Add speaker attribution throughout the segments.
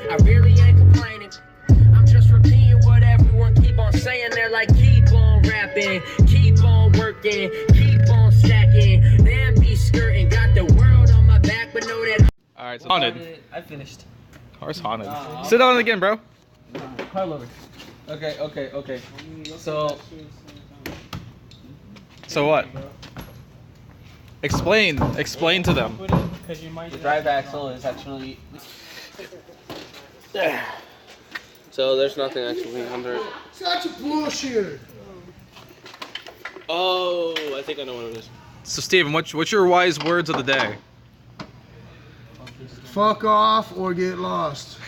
Speaker 1: I really ain't complaining. I'm just repeating what everyone keep on saying. They're like, keep on rapping, keep on working, keep on stacking, then be skirting. Got the world on my back, but know that.
Speaker 2: Alright, so haunted.
Speaker 3: I finished.
Speaker 2: Car's haunted. Sit on it again, bro.
Speaker 3: Car lover. Okay. So
Speaker 2: what? Explain to them.
Speaker 3: the drive axle is actually. So there's nothing actually under it.
Speaker 4: Such a bullshit.
Speaker 3: Oh, I think I know what it is.
Speaker 2: So Steven, what's your wise words of the day?
Speaker 4: Fuck off or get lost.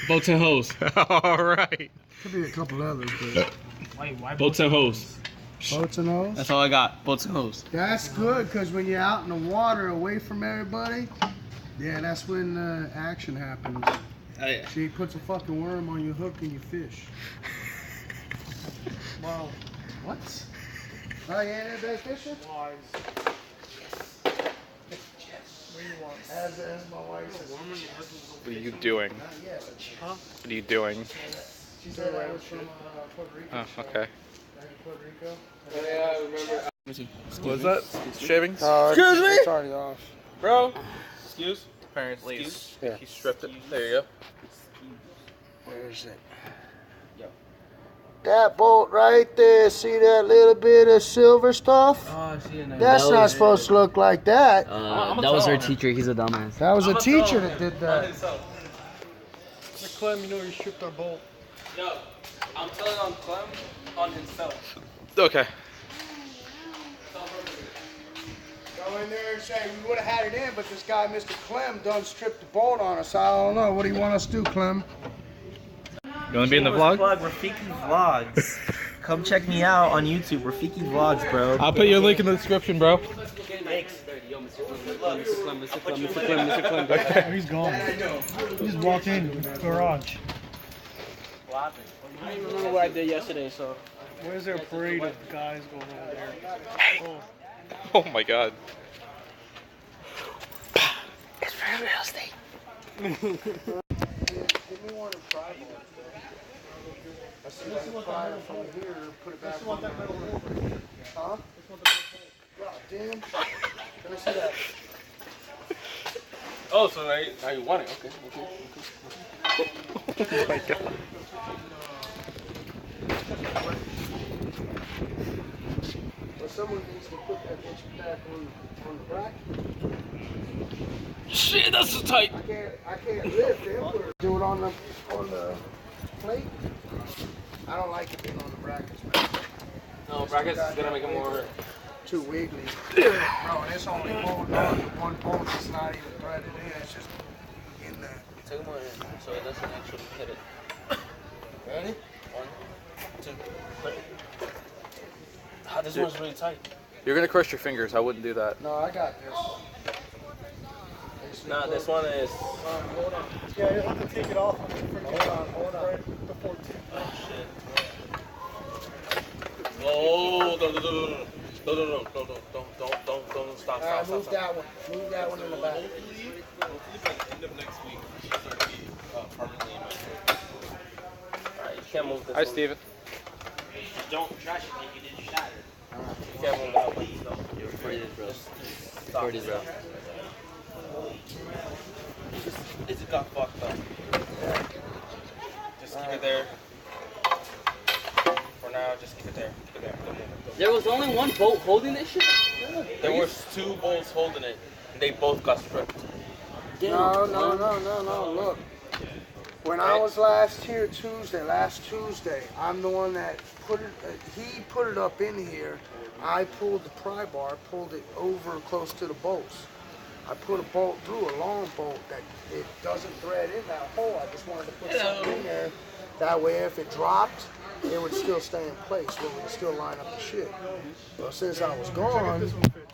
Speaker 3: Boats and hose.
Speaker 2: Alright.
Speaker 4: Could be a couple others, but
Speaker 3: Why boats and hose?
Speaker 4: boats and hose.
Speaker 3: That's all I got. Boats and hose.
Speaker 4: That's good, because when you're out in the water away from everybody, yeah, that's when action happens. She puts a fucking worm on your hook and you fish. Well, what? Oh, you ain't bad fishing? As my wife says.
Speaker 2: What are you doing?
Speaker 4: Not yet.
Speaker 2: What are you doing?
Speaker 4: She said I was from Puerto Rico.
Speaker 2: Oh, okay.
Speaker 4: Back in Puerto Rico.
Speaker 3: Yeah, I remember.
Speaker 2: What is that? Shavings?
Speaker 4: Excuse me? It's already off.
Speaker 3: Bro. Excuse?
Speaker 2: Apparently.
Speaker 4: Yeah.
Speaker 2: He stripped it. There you go.
Speaker 4: Where is it? That bolt right there, see that little bit of silver stuff?
Speaker 3: Oh,
Speaker 4: That's not supposed to look like that.
Speaker 3: that was our teacher. He's a dumbass.
Speaker 4: That was a teacher that did that.
Speaker 5: Mr. Clem, you know you stripped our bolt.
Speaker 3: No, I'm telling on Clem on himself.
Speaker 2: Okay.
Speaker 4: Go in there and say, we would have had it in, but this guy, Mr. Clem, done stripped the bolt on us. I don't know. What do you want us to do, Clem?
Speaker 2: You want to be in the vlog?
Speaker 6: Rafiki Vlogs. Come check me out on YouTube, Rafiki Vlogs, bro.
Speaker 2: I'll put your link in the description, bro.
Speaker 5: He's gone. He just walked in the garage.
Speaker 3: I don't remember what I did yesterday, so.
Speaker 5: Where's their parade of guys going over there? Oh.
Speaker 2: Oh my god.
Speaker 1: It's for real estate.
Speaker 4: Give me one of tribal. I see that fire from here, put it back on the Huh? God damn. Let me see that.
Speaker 3: Oh, so now you want it? Okay.
Speaker 2: Oh my god.
Speaker 4: Well, someone needs to put that bitch back on the bracket.
Speaker 3: Shit, that's so tight.
Speaker 4: I can't lift it. Do it on the plate. I don't like it being on the brackets, man.
Speaker 3: No, brackets is gonna make it more.
Speaker 4: Too wiggly. Bro, and it's only one bolt that's not even threaded in. It's just in there.
Speaker 3: Take them in so it doesn't actually hit it.
Speaker 4: Ready?
Speaker 3: 1, 2, 3. Ah, this one's really tight.
Speaker 2: You're gonna crush your fingers. I wouldn't do that.
Speaker 4: No, I got this.
Speaker 3: Nah, this one is.
Speaker 4: Hold on.
Speaker 5: Yeah, you have to take it off.
Speaker 4: Hold on.
Speaker 5: Before
Speaker 3: Oh shit. Oh, don't stop.
Speaker 4: All right, move that one. Move that one in the back.
Speaker 3: Hopefully by the end of next week, it should start being permanently in my foot. Alright, you can't move this.
Speaker 2: Hi, Steven.
Speaker 6: Don't trash it like you did shatter.
Speaker 3: You can't move that one.
Speaker 6: You're recorded, bro.
Speaker 3: Recorded, bro. It got fucked up. Just keep it there. For now, just keep it there. Keep it there. Don't move it.
Speaker 6: There was only one bolt holding this shit?
Speaker 3: There was 2 bolts holding it, and they both got stripped.
Speaker 4: No. Look. When I was last Tuesday, I'm the one that put it, he put it up in here. I pulled the pry bar, pulled it over close to the bolts. I put a bolt through, a long bolt that it doesn't thread in that hole. I just wanted to put something in there. That way if it dropped, it would still stay in place, but we would still line up the shit. Well, since I was gone,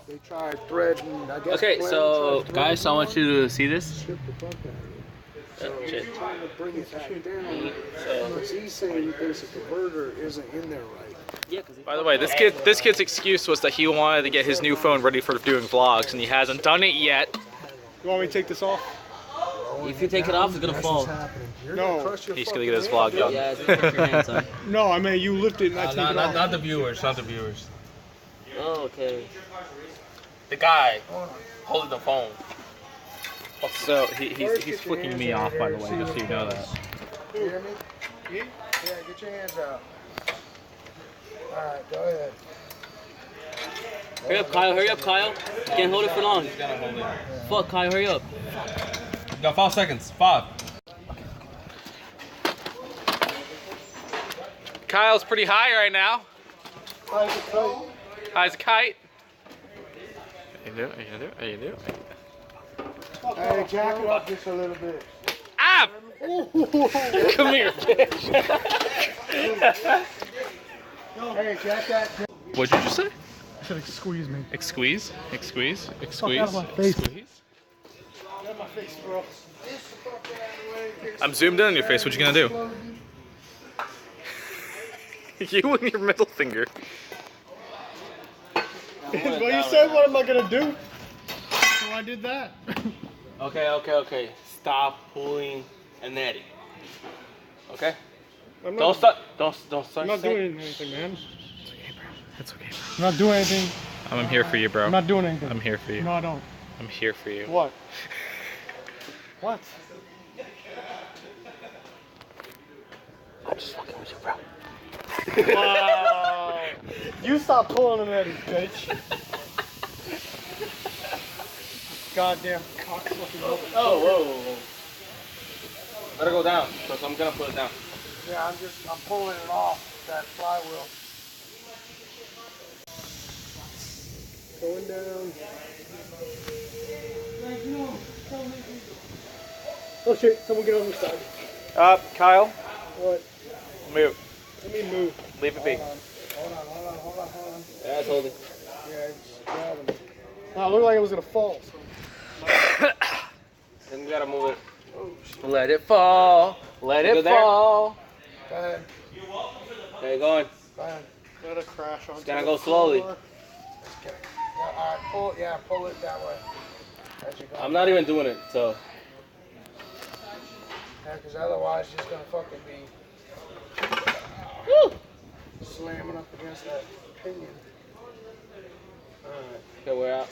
Speaker 4: they tried threading, I guess.
Speaker 3: Okay, so guys, I want you to see this.
Speaker 4: Strip the fuck out of it. So
Speaker 3: shit.
Speaker 4: we're trying to bring it back down. Because he's saying he thinks the converter isn't in there right.
Speaker 2: By the way, this kid's excuse was that he wanted to get his new phone ready for doing vlogs, and he hasn't done it yet.
Speaker 5: You want me to take this off?
Speaker 7: If you take it off, it's gonna fall.
Speaker 5: No.
Speaker 2: He's gonna get his vlog done.
Speaker 7: Yeah, it's gonna hurt your hands, son.
Speaker 5: No, I mean you lift it and I take it off.
Speaker 3: Not the viewers, not the viewers.
Speaker 7: Oh, okay.
Speaker 3: The guy holding the phone.
Speaker 2: So he's flicking me off, by the way, just so you know that.
Speaker 4: You hear me? Yeah, get your hands out. Alright, go ahead.
Speaker 7: Hurry up, Kyle. Hurry up, Kyle. You can't hold it for long.
Speaker 3: He's gonna hold it.
Speaker 7: Fuck, Kyle. Hurry up.
Speaker 3: You got 5 seconds. 5.
Speaker 2: Kyle's pretty high right now. High as a kite. How you doing? How you doing? How you doing?
Speaker 4: Hey, jack it up just a little bit.
Speaker 2: Ah! Come here, bitch.
Speaker 4: Hey, jack that.
Speaker 2: What'd you just say?
Speaker 5: I said squeeze me.
Speaker 2: Squeeze? Squeeze?
Speaker 5: Fuck out of my face.
Speaker 2: Squeeze?
Speaker 4: Get my face, bro.
Speaker 2: I'm zoomed in on your face. What you gonna do? You and your middle finger.
Speaker 5: Well, you said what am I gonna do? So I did that.
Speaker 3: Okay. Stop pulling and netting. Okay?
Speaker 5: I'm
Speaker 3: Don't
Speaker 5: not,
Speaker 3: start. Don't start.
Speaker 5: I'm not doing anything, man.
Speaker 2: It's okay, bro.
Speaker 5: I'm not doing anything.
Speaker 2: I'm here for you, bro.
Speaker 5: I'm not doing anything.
Speaker 2: I'm here for you.
Speaker 5: No, I don't.
Speaker 2: I'm here for you.
Speaker 5: What? What?
Speaker 3: I'm just fucking with you, bro.
Speaker 5: Wow. You stop pulling them at his bitch. Goddamn cocksucking.
Speaker 3: Whoa. Let it go down, because I'm gonna put it down.
Speaker 4: Yeah, I'm pulling it off that flywheel.
Speaker 5: Going down. Oh shit, someone get on the side.
Speaker 2: Kyle,
Speaker 5: What?
Speaker 2: move.
Speaker 5: Let me move.
Speaker 2: Leave it be.
Speaker 4: Hold on.
Speaker 3: Yeah, it's holding.
Speaker 4: Yeah, it's grabbing.
Speaker 5: Oh, it looked like it was gonna fall.
Speaker 3: Then we gotta move it.
Speaker 2: Let it fall. Let it fall.
Speaker 4: Go ahead.
Speaker 3: Okay, going.
Speaker 4: Go ahead.
Speaker 5: Let it crash on.
Speaker 3: It's gonna go slowly.
Speaker 4: Yeah, alright, pull it that way. As you go.
Speaker 3: I'm not even doing it, so.
Speaker 4: Yeah, because otherwise you're just gonna fucking be slamming up against that pinion. Alright.
Speaker 3: Okay, we're out.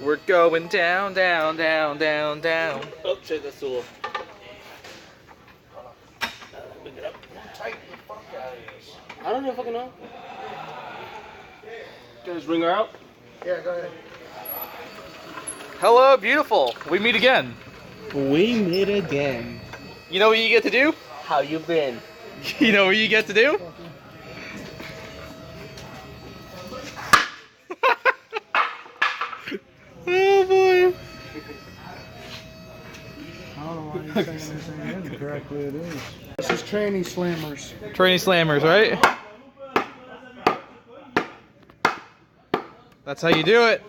Speaker 2: We're going down, down, down, down, down.
Speaker 3: Oh shit, that's too low.
Speaker 4: Tighten the fuck out of this.
Speaker 3: I don't even fucking know. Get this ringer out.
Speaker 4: Yeah, go ahead.
Speaker 2: Hello, beautiful. We meet again.
Speaker 6: We meet again.
Speaker 2: You know what you get to do?
Speaker 3: How you been?
Speaker 2: You know what you get to do? Oh boy.
Speaker 4: I don't know why you're saying anything correctly. It is. This is training slammers.
Speaker 2: Training slammers, right? That's how you do it.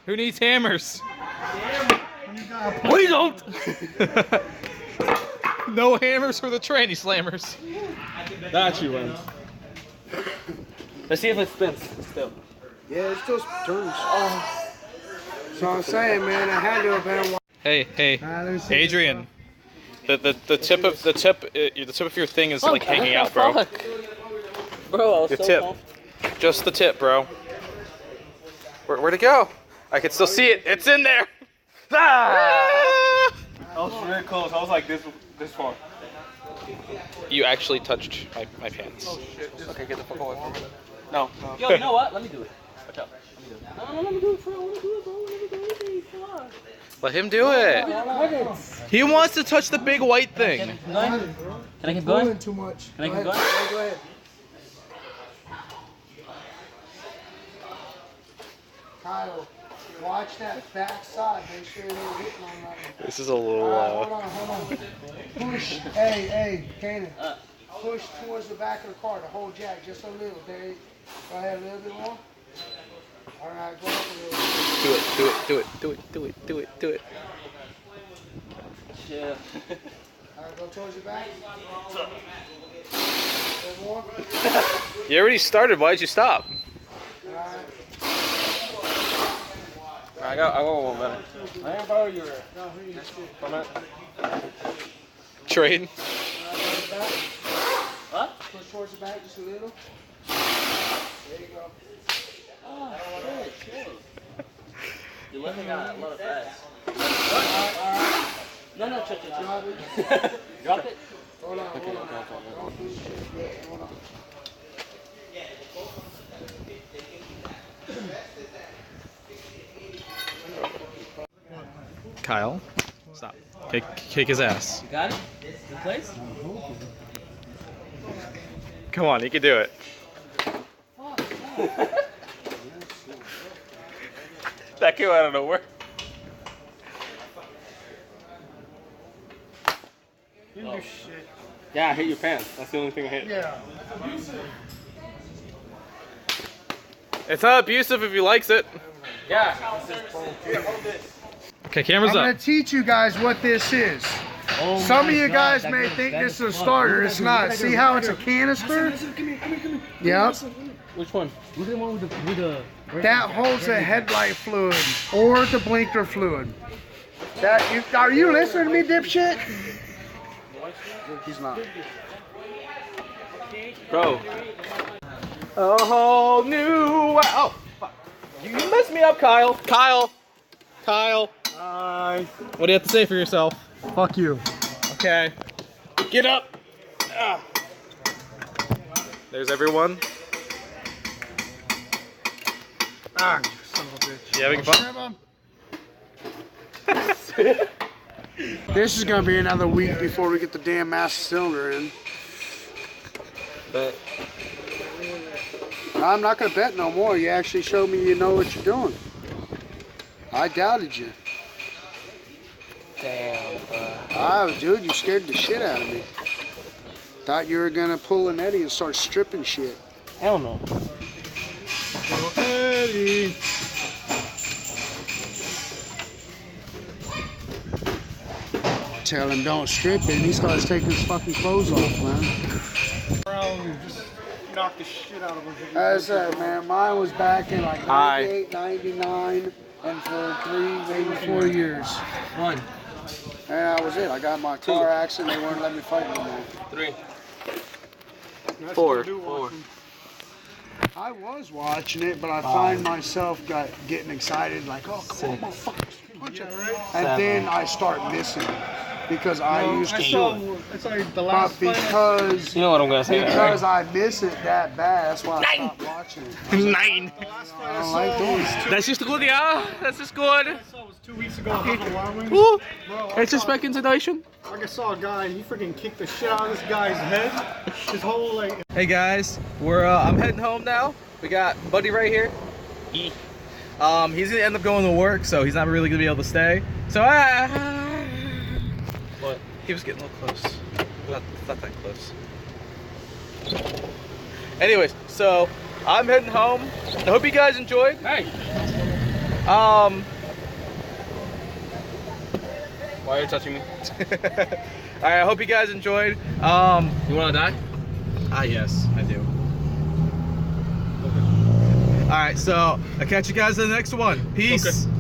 Speaker 2: Who needs hammers? We don't. No hammers for the tranny slammers.
Speaker 3: That actually runs. Let's see if it spins still.
Speaker 4: Yeah, it still turns. So I'm saying, man, I had to have been.
Speaker 2: Hey,
Speaker 4: Let me see.
Speaker 2: Adrian. The tip of your thing is like hanging out, bro.
Speaker 7: Bro, I was
Speaker 2: The
Speaker 7: so
Speaker 2: tip.
Speaker 7: pumped.
Speaker 2: Just the tip, bro. Where'd it go? I can still see it. It's in there. Ah!
Speaker 3: I was really close. I was like this far.
Speaker 2: You actually touched my pants.
Speaker 3: Okay, get the fuck away from me. No.
Speaker 7: Yo, you know what? Let me do it. Watch out. No, let me do it, bro. Let me do it, bro. Let me do it. Come on.
Speaker 2: Let him do it. He wants to touch the big white thing.
Speaker 7: Can I keep going?
Speaker 4: Pulling too much.
Speaker 7: Can I keep
Speaker 4: Go
Speaker 7: going?
Speaker 4: ahead. Go ahead. Kyle, watch that back side. Make sure you're hitting on nothing.
Speaker 2: This is a little.
Speaker 4: Hold on. Push. Hey, Kanan. Push towards the back of the car. The whole jack, just a little. There. Go ahead, a little bit more. All right, go up a little.
Speaker 2: Do it.
Speaker 7: Yeah.
Speaker 4: All right, go towards your back. A little more.
Speaker 2: You already started. Why'd you stop?
Speaker 4: All right.
Speaker 3: I got one better.
Speaker 7: I can borrow your.
Speaker 2: Trade.
Speaker 7: What?
Speaker 4: Push towards the back just a little. There you go.
Speaker 7: Oh, shit, chill. You let me got a lot of fast. No, chill. Drop it.
Speaker 4: Hold on. Don't do shit. Hold on.
Speaker 2: Kyle, stop. Kick his ass.
Speaker 7: You got it? Good place?
Speaker 2: Come on, you can do it. That came out of nowhere.
Speaker 5: You do shit.
Speaker 3: Yeah, I hit your pants. That's the only thing I hit.
Speaker 5: Yeah.
Speaker 2: It's not abusive if he likes it.
Speaker 3: Yeah.
Speaker 2: Okay, camera's
Speaker 4: I'm
Speaker 2: up.
Speaker 4: gonna teach you guys what this is. Some of you guys may think this is a starter. It's not. See how it's a canister? Yep.
Speaker 3: Which one?
Speaker 7: Look at the one with the
Speaker 4: That holds the headlight fluid or the blinker fluid. Are you listening to me, dipshit? He's not.
Speaker 3: Bro.
Speaker 2: A whole new. Oh, fuck. You messed me up, Kyle. Kyle. What do you have to say for yourself?
Speaker 4: Fuck you.
Speaker 2: Okay. Get up. Ah. There's everyone.
Speaker 4: Ah, you son of a bitch.
Speaker 2: You having fun?
Speaker 4: This is gonna be another week before we get the damn master cylinder in.
Speaker 3: But
Speaker 4: I'm not gonna bet no more. You actually showed me you know what you're doing. I doubted you.
Speaker 3: damn,
Speaker 4: Oh, dude, you scared the shit out of me. Thought you were gonna pull an Eddie and start stripping shit.
Speaker 3: hell no.
Speaker 2: Eddie.
Speaker 4: Tell him don't strip it, and he starts taking his fucking clothes off, man.
Speaker 5: Around, just knock the shit out of him.
Speaker 4: As I said, man, mine was back in like
Speaker 3: Hi.
Speaker 4: 98, 99, and for 3, maybe 4 years.
Speaker 3: One,
Speaker 4: And that was it. I got in my car accident, they wouldn't let me fight anymore.
Speaker 3: 3,
Speaker 5: That's
Speaker 3: 4,
Speaker 5: what I do
Speaker 3: 4.
Speaker 5: watch him.
Speaker 4: I was watching it, but I find myself getting excited, like, oh, come on, motherfucker, punch it. And then I start missing because I used to do it.
Speaker 5: It's like the
Speaker 4: But
Speaker 5: last fight.
Speaker 4: because
Speaker 3: You know what I'm gonna say, right?
Speaker 4: I miss it that bad, that's why I stopped watching it.
Speaker 2: 9.
Speaker 5: The last fight
Speaker 4: I
Speaker 5: I
Speaker 4: don't
Speaker 5: saw
Speaker 4: like doing
Speaker 5: was
Speaker 4: it.
Speaker 2: Das ist gut, ja. Das ist gut.
Speaker 5: I saw was 2 weeks ago at Buffalo Wild Wings.
Speaker 2: Woo.
Speaker 5: Bro, I
Speaker 2: It's just
Speaker 5: saw-
Speaker 2: back into nation.
Speaker 5: I just saw a guy, he freaking kicked the shit out of this guy's head. His whole like.
Speaker 2: Hey guys, I'm heading home now. We got Buddy right here. He's gonna end up going to work, so he's not really gonna be able to stay. So
Speaker 3: What?
Speaker 2: he was getting a little close. Not that close. Anyways, so I'm heading home. I hope you guys enjoyed.
Speaker 3: Hey! Why are you touching me?
Speaker 2: Alright, I hope you guys enjoyed.
Speaker 3: You wanna die?
Speaker 2: Yes, I do. Alright, so I'll catch you guys in the next one. Peace.
Speaker 3: Okay.